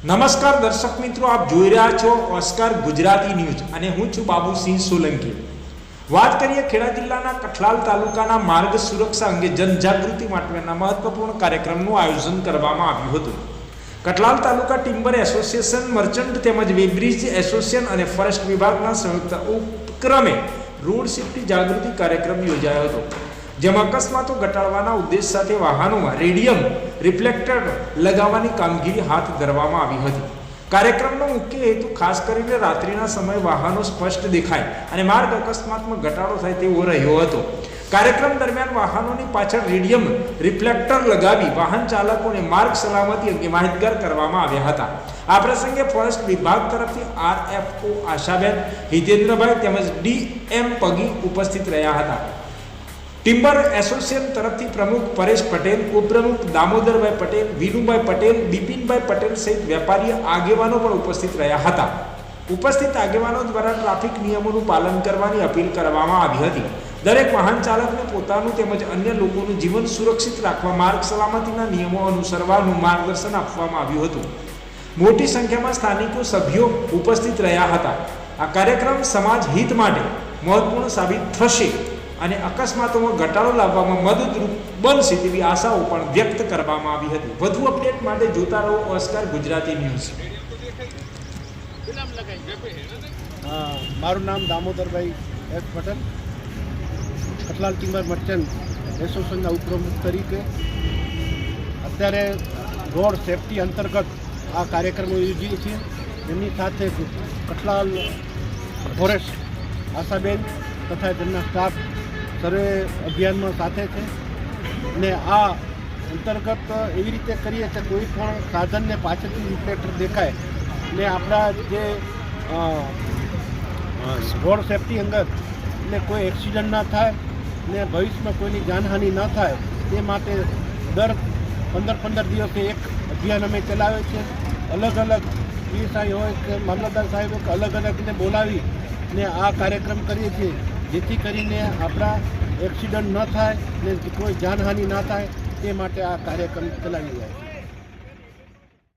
નમસ્કાર દર્શક મિત્રો, આપ જોઈ રહ્યા છો ઓસ્કાર ગુજરાતી ન્યૂઝ અને હું છું બાબુસિંહ સોલંકી। વાત કરીએ ખેડા જિલ્લાના કઠલાલ તાલુકાના માર્ગ સુરક્ષા અંગે જનજાગૃતિ માટેના મહત્વપૂર્ણ કાર્યક્રમનું આયોજન કરવામાં આવ્યું હતું। કઠલાલ તાલુકા ટિમ્બર એસોસિએશન, મર્ચન્ટ તેમજ વેબ્રિજ એસોસિએશન અને ફોરેસ્ટ વિભાગના સંયુક્ત ઉપક્રમે રોડ સેફ્ટી જાગૃતિ કાર્યક્રમ યોજાયો હતો, જેમાં અકસ્માતો ઘટાડવાના ઉદ્દેશ સાથે વાહનોમાં રેડિયમ રિફ્લેક્ટર લગાવવાની કામગીરી હાથ ધરવામાં આવી હતી। કાર્યક્રમનો મુખ્ય હેતુ ખાસ કરીને રાત્રિના સમયે વાહનો સ્પષ્ટ દેખાય અને માર્ગ અકસ્માતમાં ઘટાડો થાય તેવો રહ્યો હતો। કાર્યક્રમ દરમિયાન વાહનોની પાછળ રેડિયમ રિફ્લેક્ટર લગાવી વાહન ચાલકોને માર્ગ સલામતી અંગે માહિતગાર કરવામાં આવ્યા હતા। આ પ્રસંગે ફોરેસ્ટ વિભાગ તરફથી આરએફઓ આશાબેન, હિતેન્દ્રભાઈ તેમજ ડીએમ પગી ઉપસ્થિત રહ્યા હતા। ટિમ્બર એસોસિએશન તરફથી પ્રમુખ પરેશ પટેલ, ઉપપ્રમુખ દામોદરભાઈ પટેલ, વિનુભાઈ પટેલ, બિપિનભાઈ પટેલ સહિત વેપારી આગેવાનો પણ ઉપસ્થિત રહ્યા હતા। ઉપસ્થિત આગેવાનો દ્વારા ટ્રાફિક નિયમોનું પાલન કરવાની અપીલ કરવામાં આવી હતી। દરેક વાહન ચાલકને પોતાનું તેમજ અન્ય લોકોનું જીવન સુરક્ષિત રાખવા માર્ગ સલામતીના નિયમો અનુસરવાનું માર્ગદર્શન આપવામાં આવ્યું હતું। મોટી સંખ્યામાં સ્થાનિકો સભ્યો ઉપસ્થિત રહ્યા હતા। આ કાર્યક્રમ સમાજ હિત માટે મહત્વપૂર્ણ સાબિત થશે અને અકસ્માતોમાં ઘટાડો લાવવામાં મદદરૂપ બનશે તેવી આશાઓ પણ વ્યક્ત કરવામાં આવી હતી। વધુ અપડેટ માટે જોતા રહો ઓસ્કાર ગુજરાતી ન્યૂઝ। મારું નામ Damodarbhai S Patel, Kathlal timber merchant એસોસિએશનના ઉપપ્રમુખ તરીકે અત્યારે રોડ સેફટી અંતર્ગત આ કાર્યક્રમો યોજીએ છીએ। એમની સાથે કઠલાલ ફોરેસ્ટ આશાબેન તથા તેમના સ્ટાફ સર્વે અભિયાનમાં સાથે છે ને આ અંતર્ગત એવી રીતે કરીએ કે કોઈ પણ સાધનને પાછળથી રિફ્લેક્ટર દેખાય ને આપણા જે રોડ સેફટી અંગત ને કોઈ એક્સિડન્ટ ના થાય ને ભવિષ્યમાં કોઈની જાનહાનિ ન થાય તે માટે દર 15 દિવસે એક અભિયાન અમે ચલાવે છે। અલગ અલગ પીએસઆઈ હોય કે મામલતદાર સાહેબ હોય કે અલગ અલગને બોલાવી ને આ કાર્યક્રમ કરીએ છીએ, જેથી કરીને આપણા એક્સિડન્ટ ન થાય ને કોઈ જાનહાનિ ના થાય તે માટે આ કાર્યક્રમ ચલાવી રહ્યા છે।